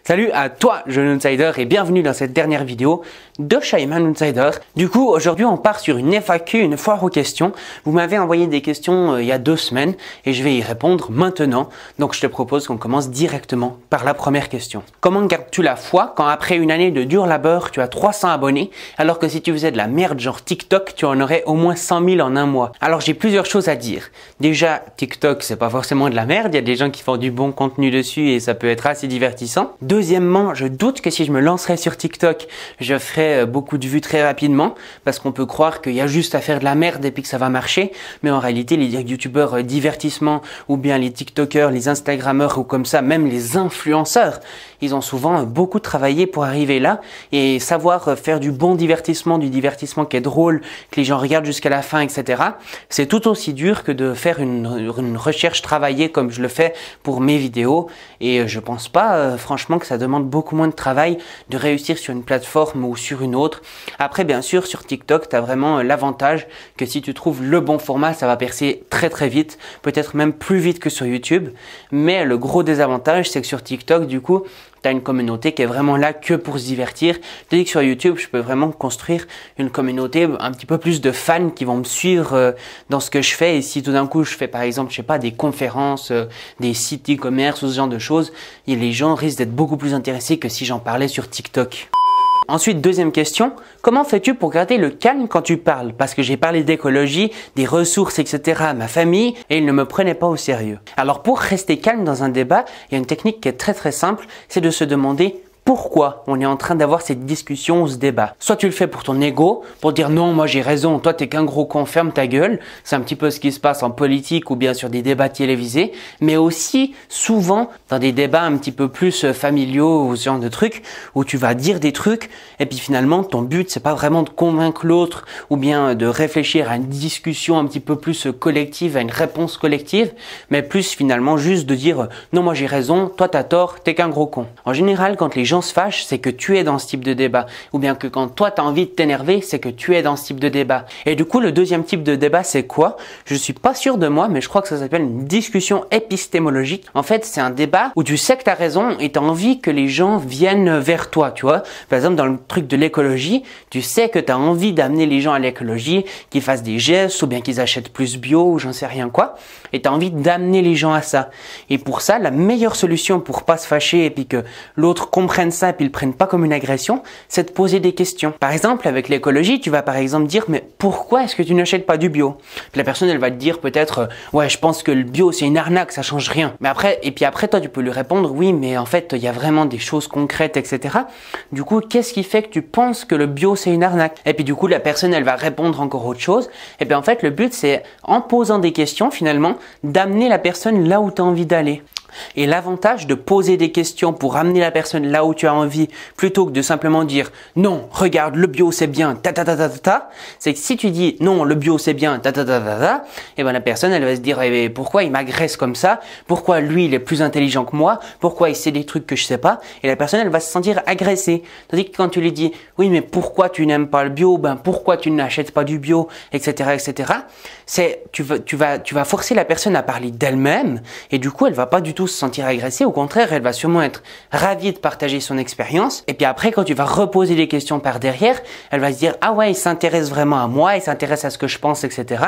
Salut à toi, jeune outsider, et bienvenue dans cette dernière vidéo de Shaiman Outsider. Du coup, aujourd'hui, on part sur une FAQ, une foire aux questions. Vous m'avez envoyé des questions il y a 2 semaines et je vais y répondre maintenant. Donc, je te propose qu'on commence directement par la première question. Comment gardes-tu la foi quand après une année de dur labeur, tu as 300 abonnés, alors que si tu faisais de la merde genre TikTok, tu en aurais au moins 100 000 en un mois? Alors, j'ai plusieurs choses à dire. Déjà, TikTok, c'est pas forcément de la merde. Il y a des gens qui font du bon contenu dessus et ça peut être assez divertissant. Deuxièmement, je doute que si je me lancerais sur TikTok, je ferais beaucoup de vues très rapidement parce qu'on peut croire qu'il y a juste à faire de la merde et puis que ça va marcher. Mais en réalité, les youtubeurs divertissement ou bien les TikTokers, les Instagrammeurs ou comme ça, même les influenceurs, ils ont souvent beaucoup travaillé pour arriver là et savoir faire du bon divertissement, du divertissement qui est drôle, que les gens regardent jusqu'à la fin, etc. C'est tout aussi dur que de faire une recherche travaillée comme je le fais pour mes vidéos et je pense pas franchement que ça demande beaucoup moins de travail de réussir sur une plateforme ou sur une autre. Après, bien sûr, sur TikTok, tu as vraiment l'avantage que si tu trouves le bon format, ça va percer très très vite, peut-être même plus vite que sur YouTube. Mais le gros désavantage, c'est que sur TikTok, du coup, tu as une communauté qui est vraiment là que pour se divertir. Tandis que sur YouTube, je peux vraiment construire une communauté, un petit peu plus de fans qui vont me suivre dans ce que je fais. Et si tout d'un coup, je fais par exemple, je sais pas, des conférences, des sites e-commerce ou ce genre de choses, et les gens risquent d'être beaucoup plus intéressés que si j'en parlais sur TikTok. Ensuite, deuxième question, comment fais-tu pour garder le calme quand tu parles? Parce que j'ai parlé d'écologie, des ressources, etc. à ma famille et ils ne me prenaient pas au sérieux. Alors pour rester calme dans un débat, il y a une technique qui est très très simple, c'est de se demander pourquoi on est en train d'avoir cette discussion ou ce débat. Soit tu le fais pour ton ego, pour dire non, moi j'ai raison, toi t'es qu'un gros con, ferme ta gueule. C'est un petit peu ce qui se passe en politique ou bien sur des débats télévisés, mais aussi souvent dans des débats un petit peu plus familiaux ou ce genre de trucs où tu vas dire des trucs et puis finalement ton but c'est pas vraiment de convaincre l'autre ou bien de réfléchir à une discussion un petit peu plus collective, à une réponse collective, mais plus finalement juste de dire non, moi j'ai raison, toi t'as tort, t'es qu'un gros con. En général, quand les gens se fâchent, c'est que tu es dans ce type de débat. Ou bien que quand toi, tu as envie de t'énerver, c'est que tu es dans ce type de débat. Et du coup, le deuxième type de débat, c'est quoi? Je suis pas sûr de moi, mais je crois que ça s'appelle une discussion épistémologique. En fait, c'est un débat où tu sais que tu as raison et tu as envie que les gens viennent vers toi, tu vois. Par exemple, dans le truc de l'écologie, tu sais que tu as envie d'amener les gens à l'écologie, qu'ils fassent des gestes ou bien qu'ils achètent plus bio ou j'en sais rien quoi. Et tu as envie d'amener les gens à ça. Et pour ça, la meilleure solution pour pas se fâcher et puis que l'autre comprenne ça et puis ils le prennent pas comme une agression, c'est de poser des questions. Par exemple, avec l'écologie, tu vas par exemple dire mais pourquoi est-ce que tu n'achètes pas du bio? Puis la personne elle va te dire peut-être ouais, je pense que le bio c'est une arnaque, ça change rien. Mais après toi tu peux lui répondre oui, mais en fait il y a vraiment des choses concrètes, etc. Du coup, qu'est-ce qui fait que tu penses que le bio c'est une arnaque? Et puis du coup la personne elle va répondre encore autre chose. Et puis en fait le but c'est en posant des questions finalement d'amener la personne là où tu as envie d'aller. Et l'avantage de poser des questions pour amener la personne là où tu as envie, plutôt que de simplement dire non, regarde, le bio c'est bien, c'est que si tu dis non, le bio c'est bien, et ben la personne elle va se dire eh, pourquoi il m'agresse comme ça, pourquoi lui il est plus intelligent que moi, pourquoi il sait des trucs que je sais pas, et la personne elle va se sentir agressée. Tandis que quand tu lui dis oui mais pourquoi tu n'aimes pas le bio, ben pourquoi tu n'achètes pas du bio, etc. c'est tu vas forcer la personne à parler d'elle-même et du coup elle va pas du tout se sentir agressée, au contraire elle va sûrement être ravie de partager son expérience et puis après quand tu vas reposer des questions par derrière, elle va se dire ah ouais il s'intéresse vraiment à moi, il s'intéresse à ce que je pense, etc.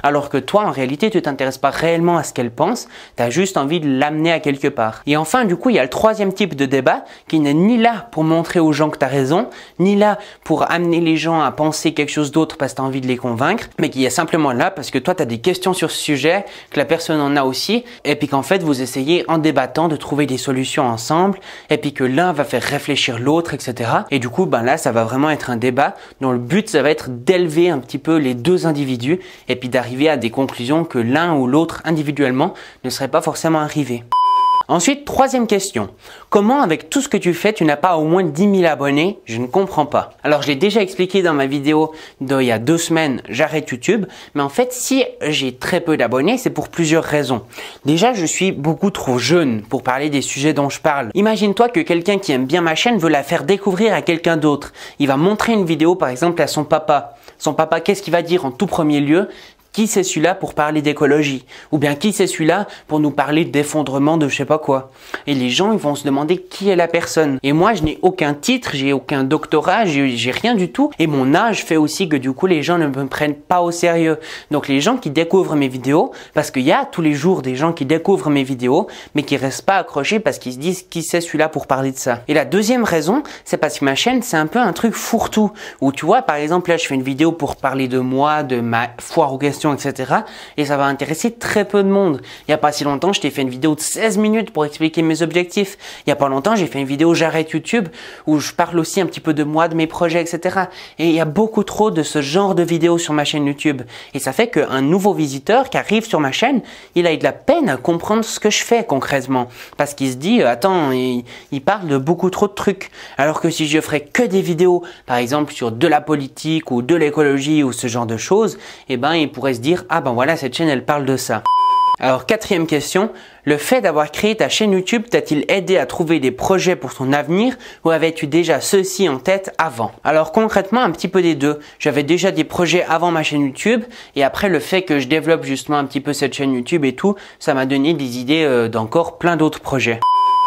Alors que toi en réalité tu t'intéresses pas réellement à ce qu'elle pense, tu as juste envie de l'amener à quelque part. Et enfin du coup il y a le troisième type de débat qui n'est ni là pour montrer aux gens que tu as raison, ni là pour amener les gens à penser quelque chose d'autre parce que tu as envie de les convaincre, mais qui est simplement là parce que toi tu as des questions sur ce sujet, que la personne en a aussi et puis qu'en fait vous essayez en débattant de trouver des solutions ensemble et puis que l'un va faire réfléchir l'autre, etc. Et du coup, ben là, ça va vraiment être un débat dont le but, ça va être d'élever un petit peu les deux individus et puis d'arriver à des conclusions que l'un ou l'autre individuellement ne serait pas forcément arrivé. Ensuite, troisième question. Comment avec tout ce que tu fais, tu n'as pas au moins 10 000 abonnés? Je ne comprends pas. Alors, je l'ai déjà expliqué dans ma vidéo d'il y a 2 semaines, j'arrête YouTube. Mais en fait, si j'ai très peu d'abonnés, c'est pour plusieurs raisons. Déjà, je suis beaucoup trop jeune pour parler des sujets dont je parle. Imagine-toi que quelqu'un qui aime bien ma chaîne veut la faire découvrir à quelqu'un d'autre. Il va montrer une vidéo, par exemple, à son papa. Son papa, qu'est-ce qu'il va dire en tout premier lieu? qui c'est celui-là pour parler d'écologie? Ou bien qui c'est celui-là pour nous parler d'effondrement de je sais pas quoi? Et les gens, ils vont se demander qui est la personne. Et moi, je n'ai aucun titre, j'ai aucun doctorat, j'ai rien du tout. Et mon âge fait aussi que du coup, les gens ne me prennent pas au sérieux. Donc les gens qui découvrent mes vidéos, parce qu'il y a tous les jours des gens qui découvrent mes vidéos, mais qui restent pas accrochés parce qu'ils se disent qui c'est celui-là pour parler de ça. Et la deuxième raison, c'est parce que ma chaîne, c'est un peu un truc fourre-tout. Où tu vois, par exemple, là, je fais une vidéo pour parler de moi, de ma foire aux questions, etc. Et ça va intéresser très peu de monde. Il y a pas si longtemps, je t'ai fait une vidéo de 16 minutes pour expliquer mes objectifs. Il y a pas longtemps, j'ai fait une vidéo j'arrête YouTube où je parle aussi un petit peu de moi, de mes projets, etc. Et il y a beaucoup trop de ce genre de vidéos sur ma chaîne YouTube. Et ça fait qu'un nouveau visiteur qui arrive sur ma chaîne, il a de la peine à comprendre ce que je fais concrètement. Parce qu'il se dit, attends, il parle de beaucoup trop de trucs. Alors que si je ferais que des vidéos, par exemple sur de la politique ou de l'écologie ou ce genre de choses, eh ben il pourrait se dire, ah ben voilà, cette chaîne elle parle de ça. Alors quatrième question, le fait d'avoir créé ta chaîne YouTube t'a-t-il aidé à trouver des projets pour ton avenir ou avais-tu déjà ceux-ci en tête avant? Alors concrètement un petit peu des deux. J'avais déjà des projets avant ma chaîne YouTube et après le fait que je développe justement un petit peu cette chaîne YouTube et tout, ça m'a donné des idées d'encore plein d'autres projets.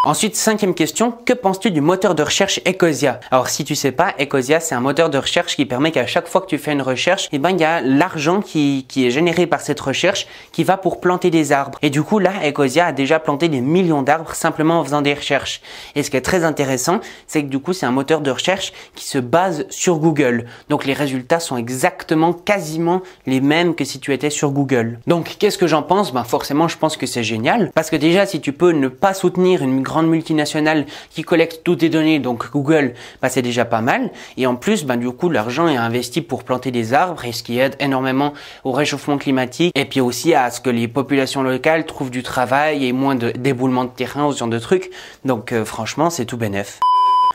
Ensuite, cinquième question, que penses-tu du moteur de recherche Ecosia? Alors si tu sais pas, Ecosia c'est un moteur de recherche qui permet qu'à chaque fois que tu fais une recherche, eh ben il y a l'argent qui est généré par cette recherche qui va pour planter des arbres. Et du coup là, Ecosia a déjà planté des millions d'arbres simplement en faisant des recherches. Et ce qui est très intéressant, c'est que du coup c'est un moteur de recherche qui se base sur Google. Donc les résultats sont exactement, quasiment les mêmes que si tu étais sur Google. Donc qu'est-ce que j'en pense? Ben forcément je pense que c'est génial parce que déjà si tu peux ne pas soutenir une grande multinationale qui collecte toutes tes données, donc Google, bah c'est déjà pas mal. Et en plus, bah du coup, l'argent est investi pour planter des arbres et ce qui aide énormément au réchauffement climatique et puis aussi à ce que les populations locales trouvent du travail et moins d'éboulement de terrain ou ce genre de trucs. Donc franchement, c'est tout bénef.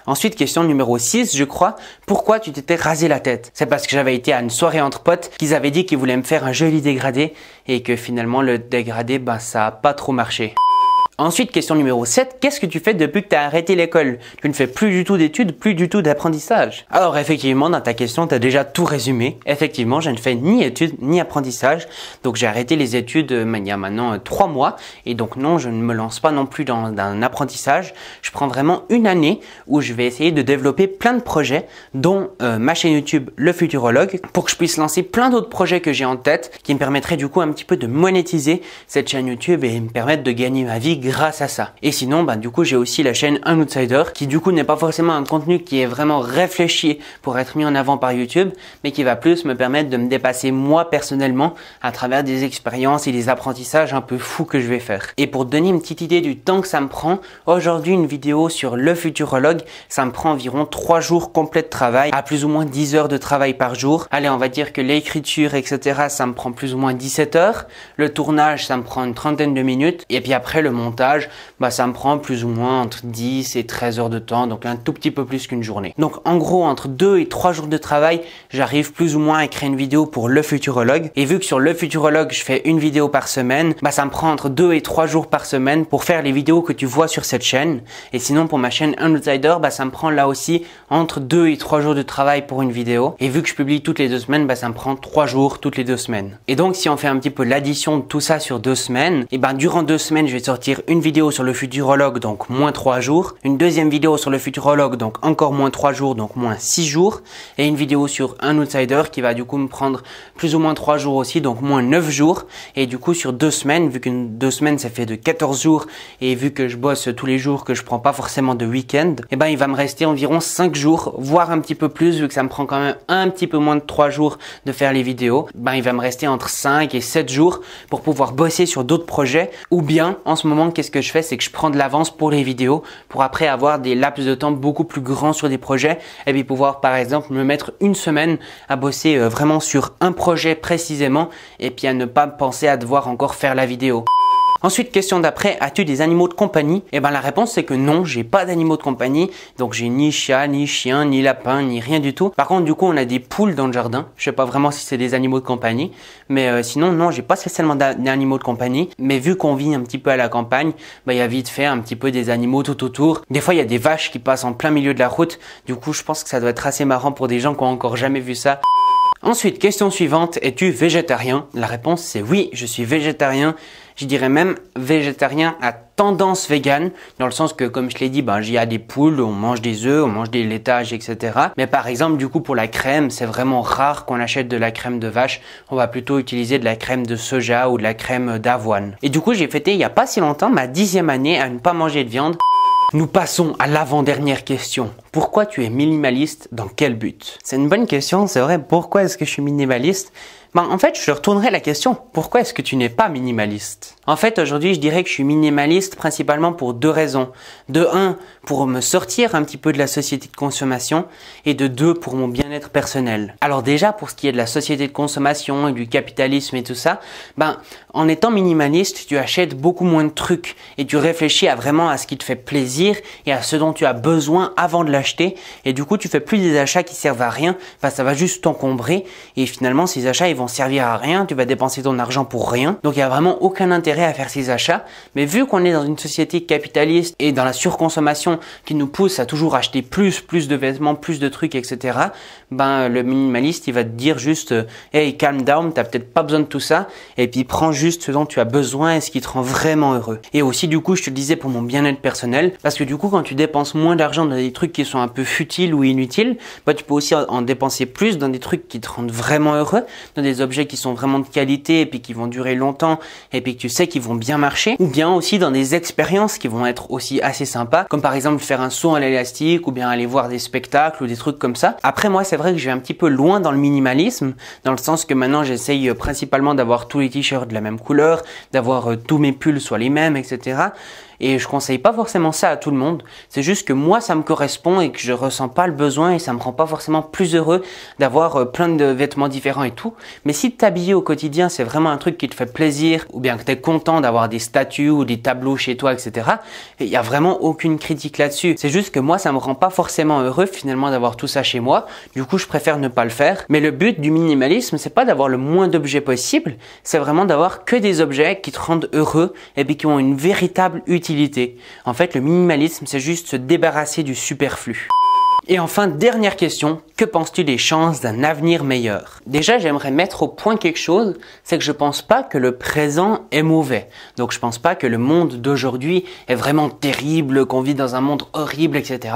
Ensuite, question numéro 6, je crois, pourquoi tu t'étais rasé la tête? C'est parce que j'avais été à une soirée entre potes qu'ils avaient dit qu'ils voulaient me faire un joli dégradé et que finalement le dégradé, bah ça a pas trop marché. Ensuite, question numéro 7, qu'est-ce que tu fais depuis que tu as arrêté l'école? Tu ne fais plus du tout d'études, plus du tout d'apprentissage. Alors effectivement, dans ta question, tu as déjà tout résumé. Effectivement, je ne fais ni études ni apprentissage. Donc j'ai arrêté les études il y a maintenant 3 mois. Et donc non, je ne me lance pas non plus dans un apprentissage. Je prends vraiment une année où je vais essayer de développer plein de projets, dont ma chaîne YouTube Le Futurologue, pour que je puisse lancer plein d'autres projets que j'ai en tête, qui me permettraient du coup un petit peu de monétiser cette chaîne YouTube et me permettre de gagner ma vie grâce à ça. Et sinon, bah, du coup, j'ai aussi la chaîne Un Outsider qui du coup n'est pas forcément un contenu qui est vraiment réfléchi pour être mis en avant par YouTube, mais qui va plus me permettre de me dépasser moi personnellement à travers des expériences et des apprentissages un peu fous que je vais faire. Et pour te donner une petite idée du temps que ça me prend, aujourd'hui une vidéo sur Le Futurologue, ça me prend environ 3 jours complets de travail, à plus ou moins 10 heures de travail par jour. Allez, on va dire que l'écriture, etc., ça me prend plus ou moins 17 heures. Le tournage, ça me prend une trentaine de minutes. Et puis après, le montage, bah, ça me prend plus ou moins entre 10 et 13 heures de temps, donc un tout petit peu plus qu'une journée. Donc en gros, entre 2 et 3 jours de travail, j'arrive plus ou moins à créer une vidéo pour Le Futurologue. Et vu que sur Le Futurologue, je fais une vidéo par semaine, bah, ça me prend entre 2 et 3 jours par semaine pour faire les vidéos que tu vois sur cette chaîne. Et sinon, pour ma chaîne Un Outsider, bah, ça me prend là aussi entre 2 et 3 jours de travail pour une vidéo. Et vu que je publie toutes les 2 semaines, bah, ça me prend 3 jours toutes les 2 semaines. Et donc, si on fait un petit peu l'addition de tout ça sur 2 semaines, et ben durant 2 semaines, je vais sortir une vidéo sur Le Futurologue, donc moins 3 jours, une deuxième vidéo sur Le Futurologue, donc encore moins 3 jours, donc moins 6 jours, et une vidéo sur Un Outsider qui va du coup me prendre plus ou moins 3 jours aussi, donc moins 9 jours, et du coup sur 2 semaines, vu que 2 semaines ça fait de 14 jours, et vu que je bosse tous les jours, que je prends pas forcément de week-end, et ben il va me rester environ 5 jours, voire un petit peu plus, vu que ça me prend quand même un petit peu moins de 3 jours de faire les vidéos, ben il va me rester entre 5 et 7 jours pour pouvoir bosser sur d'autres projets, ou bien en ce moment qu'est-ce que je fais, c'est que je prends de l'avance pour les vidéos pour après avoir des laps de temps beaucoup plus grands sur des projets et puis pouvoir par exemple me mettre une semaine à bosser vraiment sur un projet précisément et puis à ne pas penser à devoir encore faire la vidéo. Ensuite, question d'après, as-tu des animaux de compagnie? Eh ben la réponse c'est que non, j'ai pas d'animaux de compagnie. Donc j'ai ni chat, ni chien, ni lapin, ni rien du tout. Par contre, du coup, on a des poules dans le jardin. Je sais pas vraiment si c'est des animaux de compagnie, mais sinon non, j'ai pas spécialement d'animaux de compagnie. Mais vu qu'on vit un petit peu à la campagne, bah il y a vite fait un petit peu des animaux tout autour. Des fois, il y a des vaches qui passent en plein milieu de la route. Du coup, je pense que ça doit être assez marrant pour des gens qui ont encore jamais vu ça. Ensuite, question suivante, es-tu végétarien? La réponse c'est oui, je suis végétarien. Je dirais même végétarien à tendance végane, dans le sens que, comme je l'ai dit, il y a des poules, on mange des œufs, on mange des laitages, etc. Mais par exemple, du coup, pour la crème, c'est vraiment rare qu'on achète de la crème de vache. On va plutôt utiliser de la crème de soja ou de la crème d'avoine. Et du coup, j'ai fêté il n'y a pas si longtemps ma 10e année à ne pas manger de viande. Nous passons à l'avant-dernière question. Pourquoi tu es minimaliste? Dans quel but? C'est une bonne question, c'est vrai. Pourquoi est-ce que je suis minimaliste? En fait, je retournerai la question. Pourquoi est-ce que tu n'es pas minimaliste? En fait, aujourd'hui, je dirais que je suis minimaliste principalement pour 2 raisons. De 1, pour me sortir un petit peu de la société de consommation et de 2, pour mon bien-être personnel. Alors déjà, pour ce qui est de la société de consommation et du capitalisme et tout ça, en étant minimaliste, tu achètes beaucoup moins de trucs et tu réfléchis vraiment à ce qui te fait plaisir et à ce dont tu as besoin avant de l'acheter. Et du coup, tu fais plus des achats qui servent à rien. Ça va juste t'encombrer et finalement, ces achats, ils vont servir à rien, tu vas dépenser ton argent pour rien. Donc il n'y a vraiment aucun intérêt à faire ces achats. Mais vu qu'on est dans une société capitaliste et dans la surconsommation qui nous pousse à toujours acheter plus de vêtements, plus de trucs, etc. Le minimaliste, il va te dire juste hey, calm down, t'as peut-être pas besoin de tout ça. Et puis prends juste ce dont tu as besoin et ce qui te rend vraiment heureux. Et aussi du coup, je te le disais pour mon bien-être personnel, parce que du coup, quand tu dépenses moins d'argent dans des trucs qui sont un peu futiles ou inutiles, tu peux aussi en dépenser plus dans des trucs qui te rendent vraiment heureux, dans des objets qui sont vraiment de qualité et puis qui vont durer longtemps et puis que tu sais qu'ils vont bien marcher, ou bien aussi dans des expériences qui vont être aussi assez sympas, comme par exemple faire un saut à l'élastique ou bien aller voir des spectacles ou des trucs comme ça. Après moi, c'est vrai que je vais un petit peu loin dans le minimalisme, dans le sens que maintenant j'essaye principalement d'avoir tous les t-shirts de la même couleur, d'avoir tous mes pulls soient les mêmes, etc. Et je conseille pas forcément ça à tout le monde. C'est juste que moi, ça me correspond et que je ressens pas le besoin et ça me rend pas forcément plus heureux d'avoir plein de vêtements différents et tout. Mais si t'habiller au quotidien, c'est vraiment un truc qui te fait plaisir ou bien que t'es content d'avoir des statues ou des tableaux chez toi, etc. Il y a vraiment aucune critique là-dessus. C'est juste que moi, ça me rend pas forcément heureux finalement d'avoir tout ça chez moi. Du coup, je préfère ne pas le faire. Mais le but du minimalisme, c'est pas d'avoir le moins d'objets possible. C'est vraiment d'avoir que des objets qui te rendent heureux et puis qui ont une véritable utilité. En fait, le minimalisme, c'est juste se débarrasser du superflu. Et enfin, dernière question, que penses-tu des chances d'un avenir meilleur? Déjà, j'aimerais mettre au point quelque chose, c'est que je pense pas que le présent est mauvais. Donc je pense pas que le monde d'aujourd'hui est vraiment terrible, qu'on vit dans un monde horrible, etc.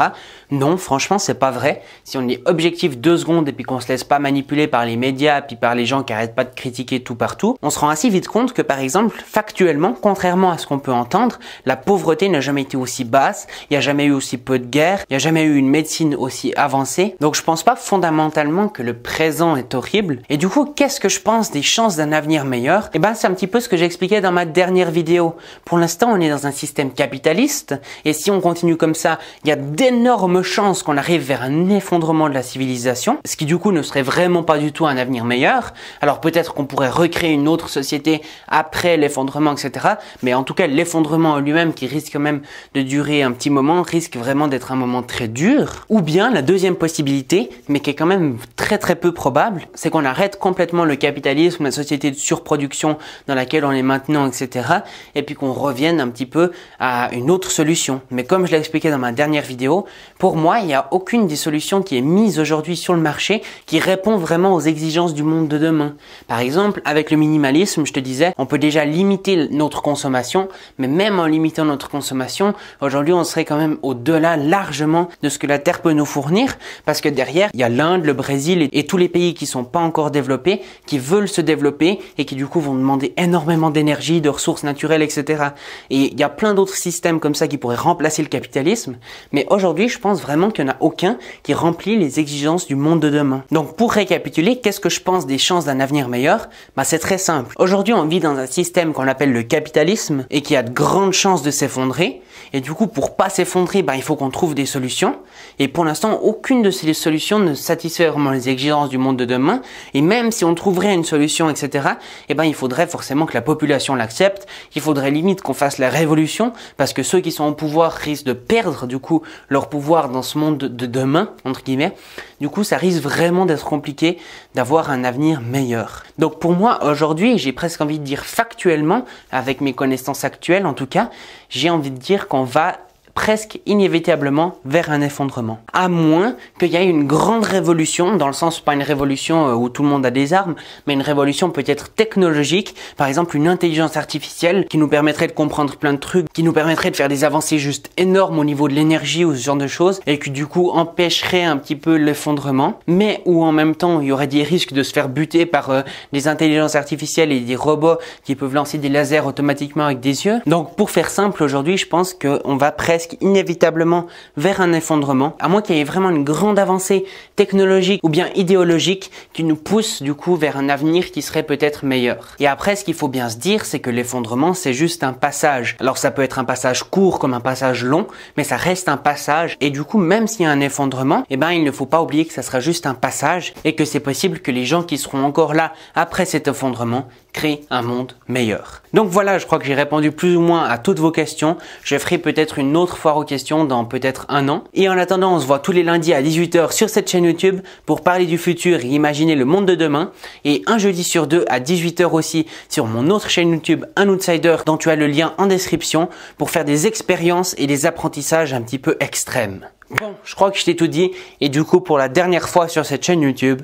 Non, franchement, c'est pas vrai. Si on est objectif 2 secondes et puis qu'on se laisse pas manipuler par les médias puis par les gens qui arrêtent pas de critiquer tout partout, on se rend assez vite compte que par exemple, factuellement, contrairement à ce qu'on peut entendre, la pauvreté n'a jamais été aussi basse, il n'y a jamais eu aussi peu de guerres, il n'y a jamais eu une médecine aussi avancée. Donc je pense pas fondamentalement que le présent est horrible. Et du coup, qu'est-ce que je pense des chances d'un avenir meilleur? C'est un petit peu ce que j'expliquais dans ma dernière vidéo. Pour l'instant, on est dans un système capitaliste et si on continue comme ça, il y a d'énormes chances qu'on arrive vers un effondrement de la civilisation, ce qui du coup ne serait vraiment pas du tout un avenir meilleur. Alors peut-être qu'on pourrait recréer une autre société après l'effondrement, etc. Mais en tout cas, l'effondrement en lui-même, qui risque quand même de durer un petit moment, risque vraiment d'être un moment très dur. Ou bien la deuxième possibilité, mais qui est quand même très peu probable, c'est qu'on arrête complètement le capitalisme, la société de surproduction dans laquelle on est maintenant, etc. Et puis qu'on revienne un petit peu à une autre solution. Mais comme je l'ai expliqué dans ma dernière vidéo, pour moi, il n'y a aucune des solutions qui est mise aujourd'hui sur le marché qui répond vraiment aux exigences du monde de demain. Par exemple, avec le minimalisme, je te disais, on peut déjà limiter notre consommation, mais même en limitant notre consommation, aujourd'hui, on serait quand même au-delà largement de ce que la Terre peut nous fournir, parce que derrière, il y a l'Inde, le Brésil et tous les pays qui sont pas encore développés, qui veulent se développer et qui du coup vont demander énormément d'énergie, de ressources naturelles, etc. Et il y a plein d'autres systèmes comme ça qui pourraient remplacer le capitalisme, mais aujourd'hui, je pense vraiment qu'il n'y en a aucun qui remplit les exigences du monde de demain. Donc pour récapituler, qu'est-ce que je pense des chances d'un avenir meilleur? C'est très simple. Aujourd'hui, on vit dans un système qu'on appelle le capitalisme et qui a de grandes chances de s'effondrer. Et du coup, pour pas s'effondrer, il faut qu'on trouve des solutions. Et pour l'instant, aucune de ces solutions ne satisfait vraiment les exigences du monde de demain. Et même si on trouverait une solution, etc., il faudrait forcément que la population l'accepte. Il faudrait limite qu'on fasse la révolution, parce que ceux qui sont au pouvoir risquent de perdre du coup leur pouvoir dans ce monde de demain, entre guillemets. Du coup, ça risque vraiment d'être compliqué d'avoir un avenir meilleur. Donc pour moi, aujourd'hui, j'ai presque envie de dire factuellement, avec mes connaissances actuelles en tout cas, j'ai envie de dire qu'on va presque inévitablement vers un effondrement. À moins qu'il y ait une grande révolution, dans le sens pas une révolution où tout le monde a des armes, mais une révolution peut-être technologique, par exemple une intelligence artificielle qui nous permettrait de comprendre plein de trucs, qui nous permettrait de faire des avancées juste énormes au niveau de l'énergie ou ce genre de choses, et qui du coup empêcherait un petit peu l'effondrement, mais où en même temps il y aurait des risques de se faire buter par des intelligences artificielles et des robots qui peuvent lancer des lasers automatiquement avec des yeux. Donc pour faire simple, aujourd'hui je pense qu'on va presque inévitablement vers un effondrement, à moins qu'il y ait vraiment une grande avancée technologique ou bien idéologique qui nous pousse du coup vers un avenir qui serait peut-être meilleur. Et après, ce qu'il faut bien se dire, c'est que l'effondrement c'est juste un passage. Alors ça peut être un passage court comme un passage long, mais ça reste un passage, et du coup même s'il y a un effondrement, eh ben il ne faut pas oublier que ça sera juste un passage et que c'est possible que les gens qui seront encore là après cet effondrement créent un monde meilleur. Donc voilà, je crois que j'ai répondu plus ou moins à toutes vos questions. Je ferai peut-être une autre foire aux questions dans peut-être un an. Et en attendant, on se voit tous les lundis à 18 h sur cette chaîne YouTube pour parler du futur et imaginer le monde de demain. Et un jeudi sur deux à 18 h aussi sur mon autre chaîne YouTube, Un Outsider, dont tu as le lien en description pour faire des expériences et des apprentissages un petit peu extrêmes. Bon, je crois que je t'ai tout dit. Et du coup, pour la dernière fois sur cette chaîne YouTube,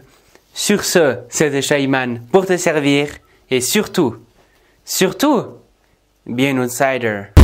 sur ce, c'était Shayman pour te servir. Et surtout, bien outsider.